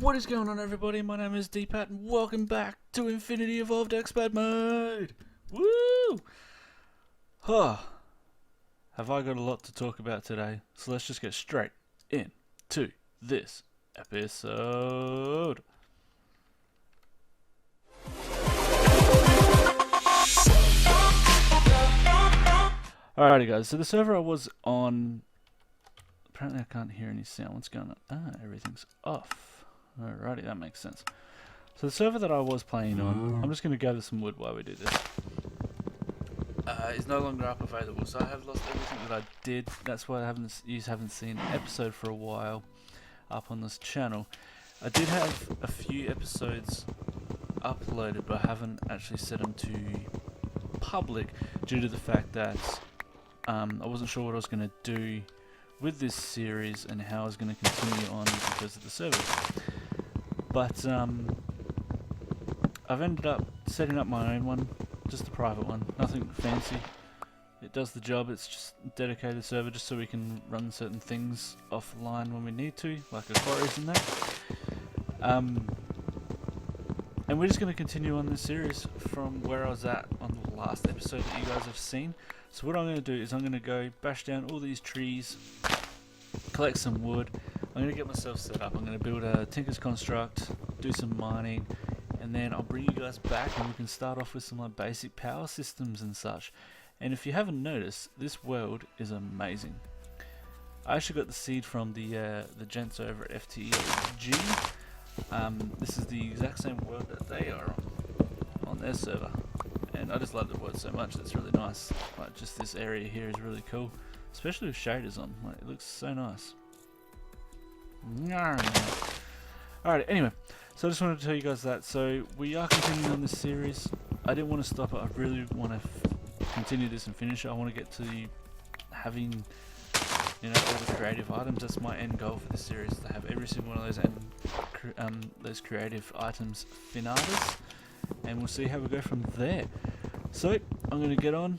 What is going on, everybody? My name is Deepat and welcome back to Infinity Evolved Expert Mode! Woo! Huh. Have I got a lot to talk about today? So let's just get straight into this episode. Alrighty guys, so the server I was on, apparently I can't hear any sound. What's going on? Ah, everything's off. Alrighty, that makes sense. So the server that I was playing on, I'm just going to gather some wood while we do this, is no longer up available. So I have lost everything that I did. That's why you haven't seen an episode for a while up on this channel. I did have a few episodes uploaded, but I haven't actually set them to public due to the fact that I wasn't sure what I was going to do with this series and how I was going to continue on because of the server. But I've ended up setting up my own one, just a private one, nothing fancy. It does the job. It's just a dedicated server just so we can run certain things offline when we need to, like a quarries and that. And we're just going to continue on this series from where I was at on the last episode that you guys have seen. So what I'm going to do is I'm going to go bash down all these trees, collect some wood. I'm going to get myself set up. I'm going to build a Tinker's Construct, do some mining, and then I'll bring you guys back and we can start off with some like basic power systems and such. And if you haven't noticed, this world is amazing. I actually got the seed from the gents over at FTG. This is the exact same world that they are on their server, and I just love the world so much. It's really nice. Like, just this area here is really cool, especially with shaders on. Like, it looks so nice. Alright, anyway, so I just wanted to tell you guys that. So we are continuing on this series. I didn't want to stop it. I really want to continue this and finish it. I want to get to having, you know, all the creative items. That's my end goal for this series, to have every single one of those those creative items finadas, and we'll see how we go from there. So I'm going to get on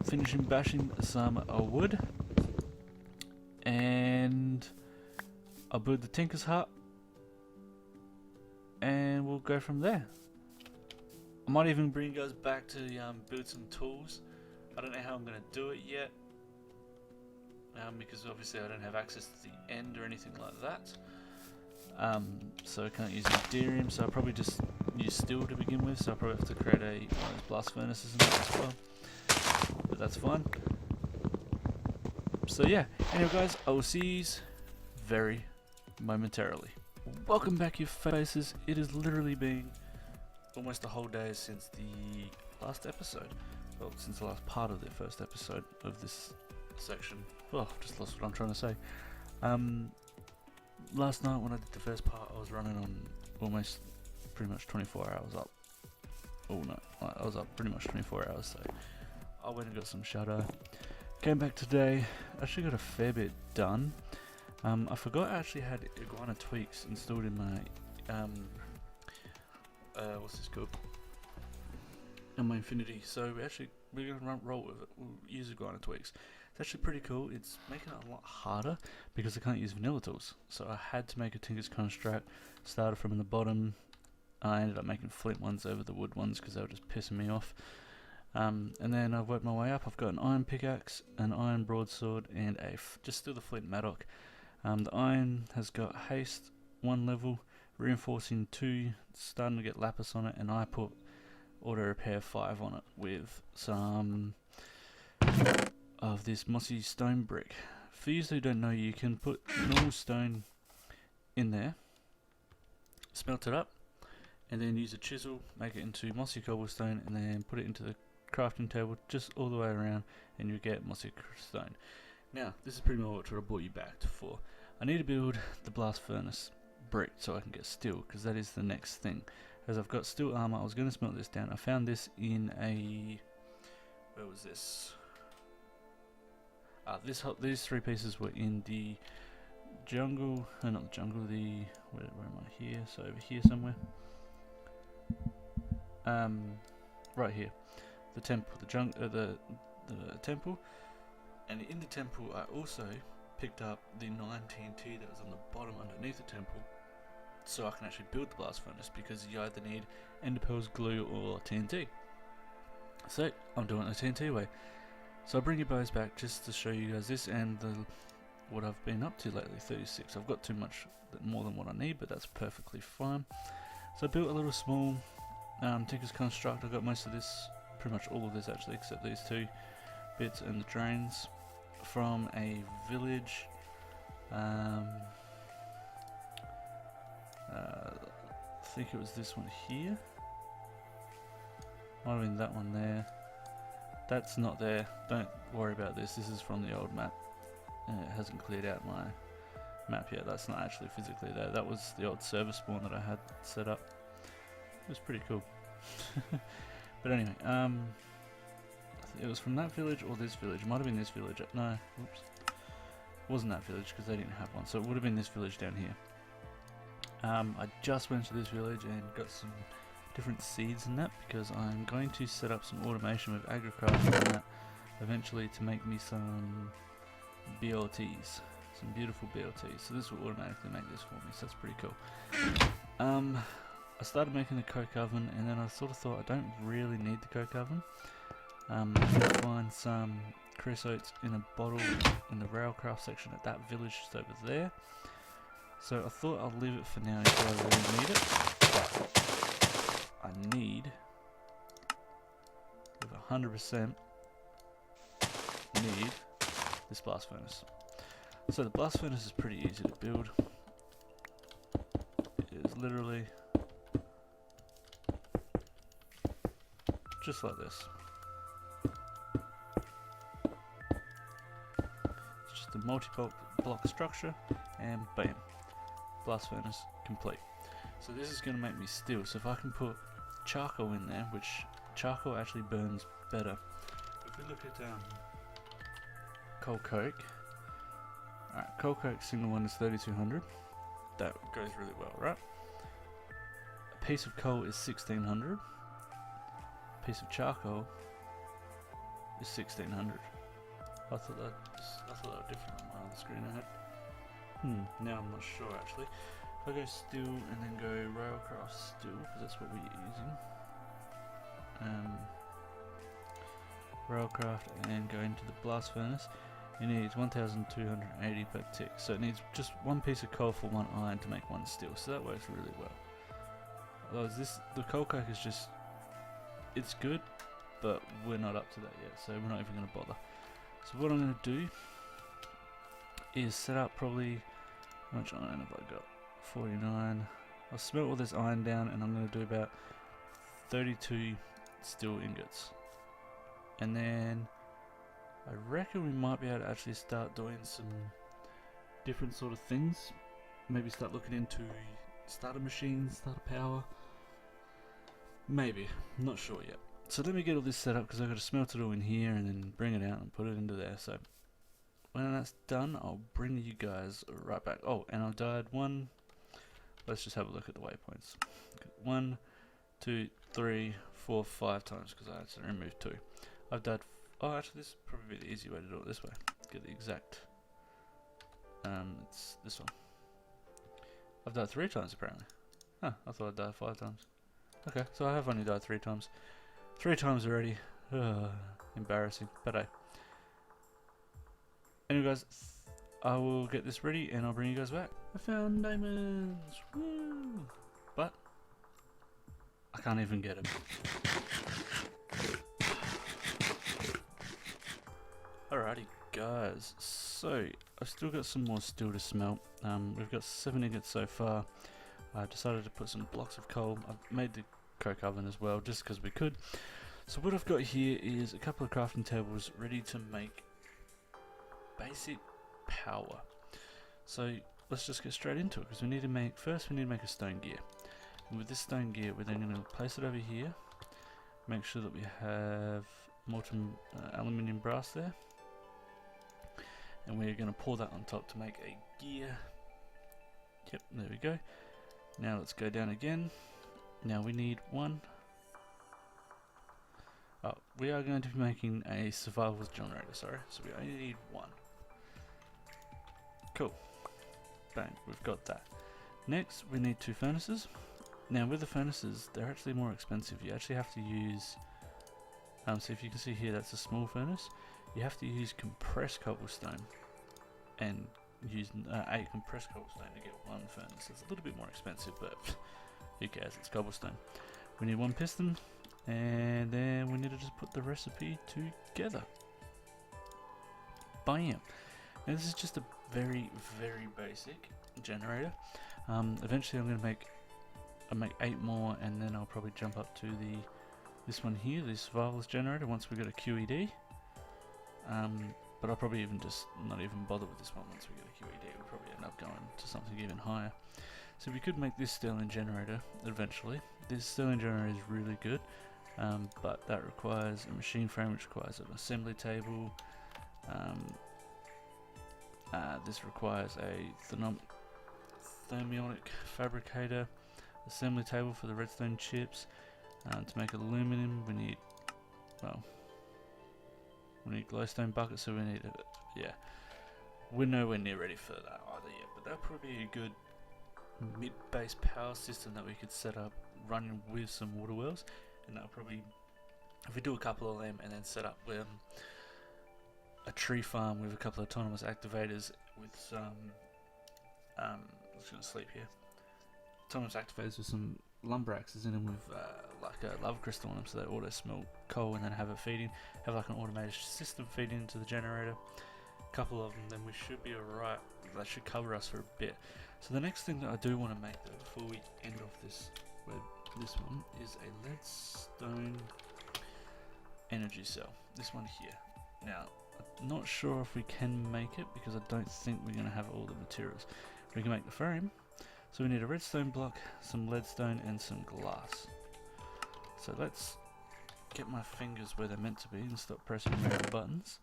finishing bashing some wood, and I'll build the Tinker's Hut, and we'll go from there. I might even bring you guys back to build some tools. I don't know how I'm going to do it yet, because obviously I don't have access to the end or anything like that. So I can't use Ethereum, so I'll probably just use steel to begin with, so I'll probably have to create one of those blast furnaces and that as well. But that's fine. So yeah, anyway guys, I will see you very momentarily. Welcome back, you faces. It has literally been almost a whole day since the last episode. Well, since the last part of the first episode of this section. Oh, I've just lost what I'm trying to say. Last night when I did the first part, I was running on almost pretty much 24 hours up. Oh no, I was up pretty much 24 hours, so I went and got some shadow. Came back today, actually got a fair bit done. I forgot I actually had iguana tweaks installed in my, what's this called? In my Infinity, so we're gonna roll with it. We'll use iguana tweaks. It's actually pretty cool. It's making it a lot harder because I can't use vanilla tools. So I had to make a Tinker's Construct, started from the bottom. I ended up making flint ones over the wood ones because they were just pissing me off. And then I've worked my way up. I've got an iron pickaxe, an iron broadsword, and just still the flint mattock. The iron has got haste 1 level, reinforcing 2, starting to get lapis on it, and I put auto repair 5 on it with some of this mossy stone brick. For you who don't know, you can put normal stone in there, smelt it up, and then use a chisel, make it into mossy cobblestone, and then put it into the crafting table just all the way around, and you get mossy stone. Now, this is pretty much what I brought you back for. I need to build the blast furnace brick so I can get steel, because that is the next thing. As I've got steel armor, I was going to smelt this down. I found this in a... where was this? These 3 pieces were in the jungle, not the jungle, where am I here? So over here somewhere. Right here. The temple, the temple. And in the temple I also picked up the 9 TNT that was on the bottom underneath the temple. so I can actually build the blast furnace, because you either need ender pearls, glue, or TNT. So I'm doing it the TNT way. So I'll bring your bows back just to show you guys this and what I've been up to lately. 36. I've got too much more than what I need, but that's perfectly fine. So I built a little small Tinker's Construct. I got most of this, pretty much all of this actually, except these two bits and the drains, from a village. I think it was this one here. Might have been that one there. That's not there. Don't worry about this. This is from the old map. It hasn't cleared out my map yet. That's not actually physically there. That was the old server spawn that I had set up. It was pretty cool. But anyway, it was from that village or this village. It might have been this village. No, whoops. It wasn't that village because they didn't have one. So it would have been this village down here. I just went to this village and got some different seeds in that, because I'm going to set up some automation with agricraft on that eventually to make me some BLTs, some beautiful BLTs. So this will automatically make this for me, so that's pretty cool. I started making the coke oven, and then I sort of thought I don't really need the coke oven. I did find some creosote in a bottle in the railcraft section at that village just over there. So I thought I'll leave it for now until I really need it. But I need, with 100%, need this blast furnace. So the blast furnace is pretty easy to build. It is literally just like this. It's just a multi-block structure, and bam, blast furnace complete. So this is going to make me steel. So if I can put charcoal in there, which charcoal actually burns better. If we look at coal coke, alright, coal coke single one is 3200. That goes really well, right? A piece of coal is 1600. A piece of charcoal is 1600. I thought they were different on my other screen I had. Now I'm not sure actually. If I go steel and then go railcraft steel, because that's what we're using. Railcraft and go into the blast furnace. It needs 1280 per tick, so it needs just one piece of coal for one iron to make one steel, so that works really well. Otherwise the coal coke is just, it's good, but we're not up to that yet, so we're not even going to bother. So what I'm going to do is set up probably, how much iron have I got? 49. I'll smelt all this iron down, and I'm going to do about 32 steel ingots. And then I reckon we might be able to actually start doing some different sort of things. Maybe start looking into starter machines, starter power. Maybe, I'm not sure yet. So let me get all this set up, because I've got to smelt it all in here and then bring it out and put it into there. So when that's done, I'll bring you guys right back. Oh, and I've died one. Let's just have a look at the waypoints. 1, 2, 3, 4, 5 times, because I had to remove 2. I've died. Oh, actually, this is probably the easy way to do it this way. Get the exact. It's this one. I've died 3 times apparently. Huh, I thought I'd died 5 times. Okay, so I have only died 3 times. 3 times already. Embarrassing, but hey. Anyway guys, I will get this ready and I'll bring you guys back. I found diamonds! Woo! But I can't even get them. Alrighty guys, so I've still got some more steel to smelt. We've got 7 ingots so far. I decided to put some blocks of coal. I've made the coke oven as well, just because we could. So what I've got here is a couple of crafting tables ready to make basic power. So let's just get straight into it, because we need to make, first we need to make a stone gear. And with this stone gear, we're then going to place it over here. Make sure that we have molten aluminium brass there. And we're going to pour that on top to make a gear. Yep, there we go. Now let's go down again. Now we need one. Oh, we are going to be making a survival generator, sorry. So we only need one. Cool. Bang, we've got that. Next we need 2 furnaces. Now with the furnaces, they're actually more expensive. You actually have to use, so if you can see here, that's a small furnace. You have to use compressed cobblestone and use 8 compressed cobblestone to get 1 furnace. It's a little bit more expensive, but who cares, it's cobblestone. We need 1 piston, and then we need to just put the recipe together. Bam! Now this is just a very, very basic generator. Eventually I'm going to make 8 more, and then I'll probably jump up to this one here, the survivalist generator, once we get a QED. But I'll probably even just not even bother with this one once we get a QED. We'll probably end up going to something even higher. So we could make this Stirling generator eventually. This Stirling generator is really good, but that requires a machine frame, which requires an assembly table. This requires a thermionic fabricator, assembly table for the redstone chips. To make aluminum, we need, well, we need glowstone buckets, so we need we're nowhere near ready for that either yet, but that'll probably be a good mid-base power system that we could set up running with some water wells, and that'll probably, if we do a couple of them and then set up with a tree farm with a couple of autonomous activators with some, I'm just going to sleep here, autonomous activators with some lumber axes in them with like a lava crystal on them, so they auto smelt coal, and then have it feeding, have like an automated system feeding into the generator, a couple of them, then we should be alright. That should cover us for a bit. So the next thing that I do want to make though, before we end off this one, is a leadstone energy cell, this one here. Now I'm not sure if we can make it, because I don't think we're going to have all the materials. We can make the frame. So we need a redstone block, some leadstone, and some glass. So let's get my fingers where they're meant to be and stop pressing the buttons.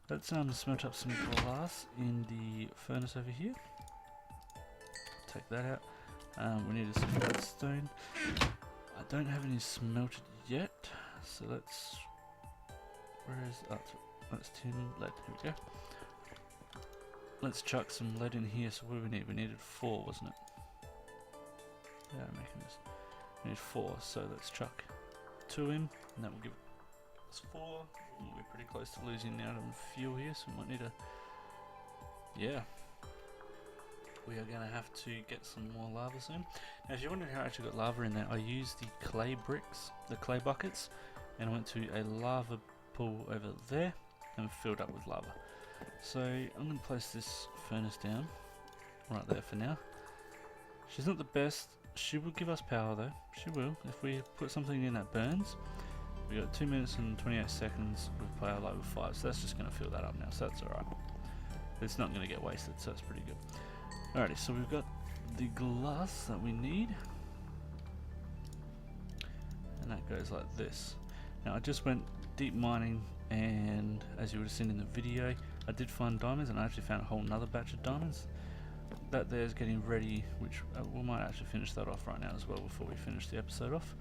Let's smelt up some glass in the furnace over here. Take that out. We need some leadstone. I don't have any smelted yet, so let's. Where is that? That's tin lead. Here we go. Let's chuck some lead in here. So what do we need? We needed 4, wasn't it? Yeah, I'm making this. We need 4, so let's chuck 2 in, and that will give us 4. We're pretty close to losing out on fuel here, so we might need to. Yeah. We are going to have to get some more lava soon. Now, if you're wondering how I actually got lava in there, I used the clay bricks, the clay buckets, and I went to a lava pool over there and filled up with lava. So I'm going to place this furnace down right there for now. She's not the best. She will give us power though. She will. If we put something in that burns, we got 2 minutes and 28 seconds with power level 5. So that's just going to fill that up now. So that's alright. It's not going to get wasted. So that's pretty good. Alrighty. So we've got the glass that we need, and that goes like this. Now I just went deep mining, and as you would have seen in the video, I did find diamonds, and I actually found a whole nother batch of diamonds. That there's getting ready, which we might actually finish that off right now as well before we finish the episode off.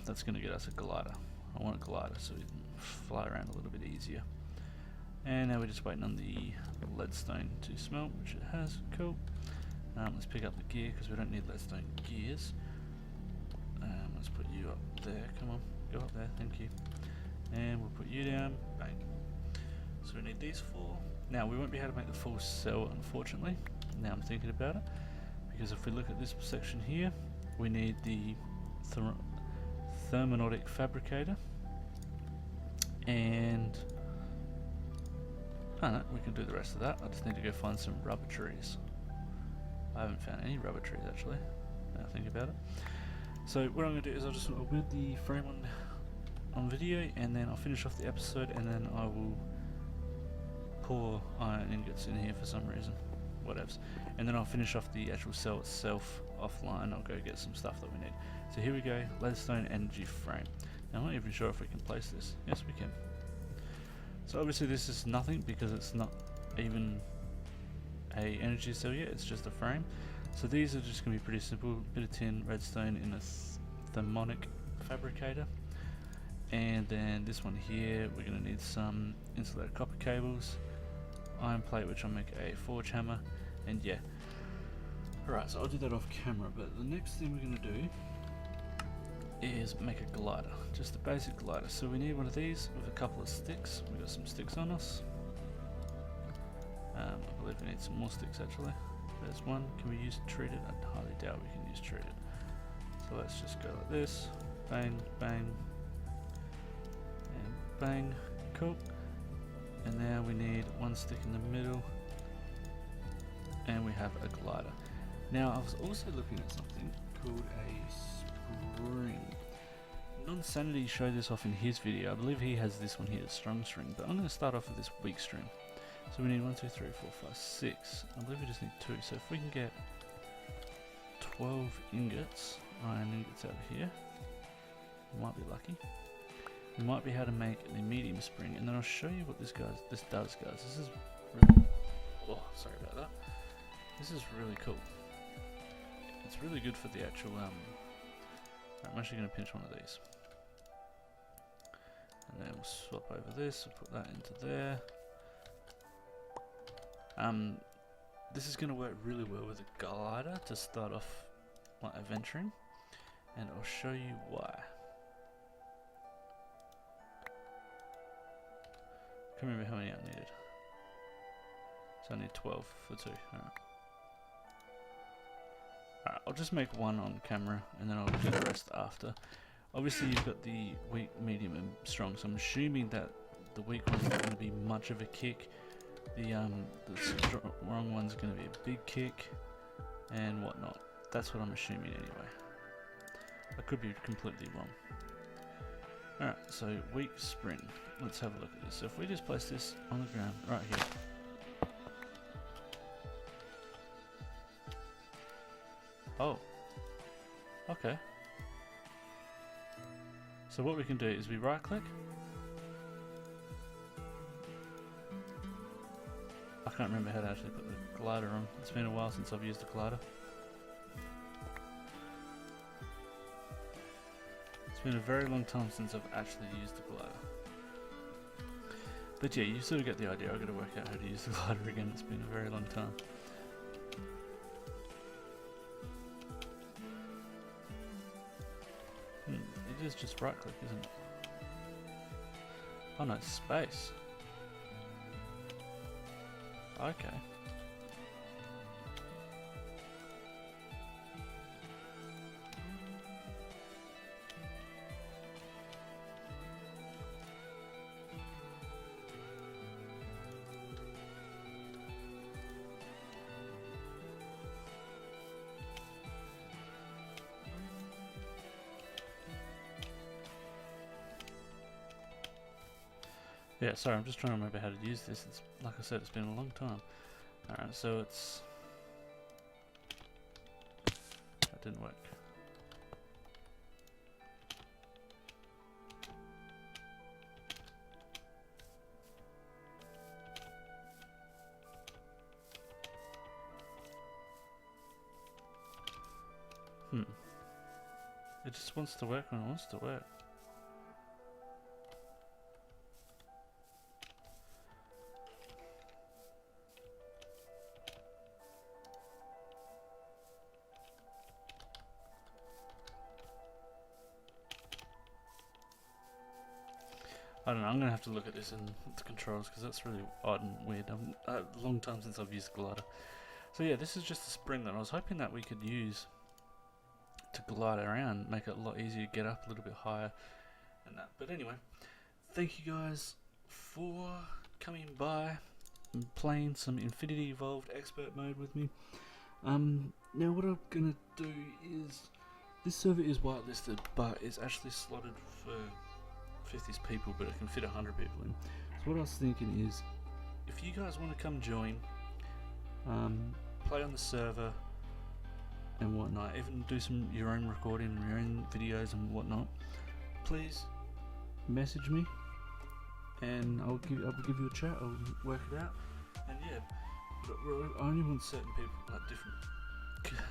That's going to get us a glider. I want a glider so we can fly around a little bit easier. And now we're just waiting on the leadstone to smelt, which it has. Cool. Let's pick up the gear because we don't need leadstone gears. Let's put you up there. Come on, go up there. Thank you. And we'll put you down. Bang. So we need these 4. Now we won't be able to make the full cell, unfortunately. Now I'm thinking about it, because if we look at this section here, we need the thermionic fabricator, and I don't know, we can do the rest of that. I just need to go find some rubber trees. I haven't found any rubber trees actually, now I think about it. So what I'm going to do is I'll just build the frame on video, and then I'll finish off the episode, and then I will pour iron ingots in here for some reason, whatevs, and then I'll finish off the actual cell itself offline. I'll go get some stuff that we need. So here we go, leadstone energy frame. Now I'm not even sure if we can place this. Yes, we can. So obviously this is nothing because it's not even a energy cell yet, it's just a frame. So these are just going to be pretty simple, bit of tin, redstone in a thermionic fabricator, and then this one here we're going to need some insulated copper cables, iron plate which I'll make a forge hammer, and yeah. Alright, so I'll do that off camera, but the next thing we're going to do is make a glider, just a basic glider. So we need one of these with a couple of sticks. We've got some sticks on us. I believe we need some more sticks actually. There's one. Can we use treated? I highly doubt we can use treated. So let's just go like this. Bang, bang, and bang. Cool. And now we need one stick in the middle. And we have a glider. Now I was also looking at something called a spring. Non-Sanity showed this off in his video. I believe he has this one here, a strong string, but I'm going to start off with this weak string. So we need 1, 2, 3, 4, 5, 6. I believe we just need 2. So if we can get 12 ingots, iron ingots out of here, we might be lucky. We might be able to make the medium spring, and then I'll show you what this does, guys. This is really, oh, sorry about that. This is really cool. It's really good for the actual, I'm actually going to pinch one of these. And then we'll swap over this, we'll put that into there. This is going to work really well with a glider to start off like adventuring, and I'll show you why. Can't remember how many I needed. So I need 12 for 2. Alright. Alright, I'll just make one on camera and then I'll do the rest after. Obviously you've got the weak, medium and strong, so I'm assuming that the weak one's not going to be much of a kick. The strong one's going to be a big kick and whatnot. That's what I'm assuming anyway. I could be completely wrong. Alright, so weak spring. Let's have a look at this. So if we just place this on the ground right here. Oh. Okay. So what we can do is we right click. I can't remember how to actually put the glider on. It's been a while since I've used the glider. It's been a very long time since I've actually used the glider. But yeah, you sort of get the idea. I've got to work out how to use the glider again. It's been a very long time. It is just right click, isn't it? Oh no, it's space. Okay. Yeah, sorry, I'm just trying to remember how to use this. It's like I said, it's been a long time. Alright, so it's... That didn't work. It just wants to work when it wants to work. I don't know, I'm going to have to look at this in the controls because that's really odd and weird. A long time since I've used glider. So yeah, this is just a spring that I was hoping that we could use to glide around, make it a lot easier to get up a little bit higher and that. But anyway, thank you guys for coming by and playing some Infinity Evolved Expert Mode with me. Now what I'm going to do is, this server is whitelisted, but it's actually slotted for 50 people, but it can fit 100 people in. So what I was thinking is, if you guys want to come join, play on the server and whatnot, even do some your own recording and your own videos and whatnot, please message me and I'll give you a chat. I'll work it out. And yeah, but I only want certain people, like different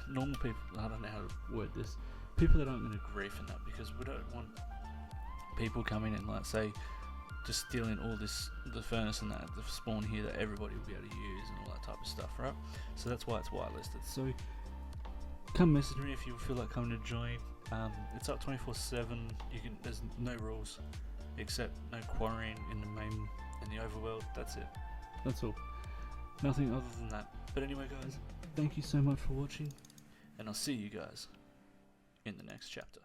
normal people. I don't know how to word this. People that aren't going to grief in that, because we don't want people coming in, like say, just stealing all this, the furnace and that, the spawn here that everybody will be able to use and all that type of stuff, right? So that's why it's whitelisted. So come message me if you feel like coming to join. It's up 24/7. There's no rules, except no quarrying in the main in the overworld. That's it. That's all. Nothing other than that. But anyway, guys, thank you so much for watching, and I'll see you guys in the next chapter.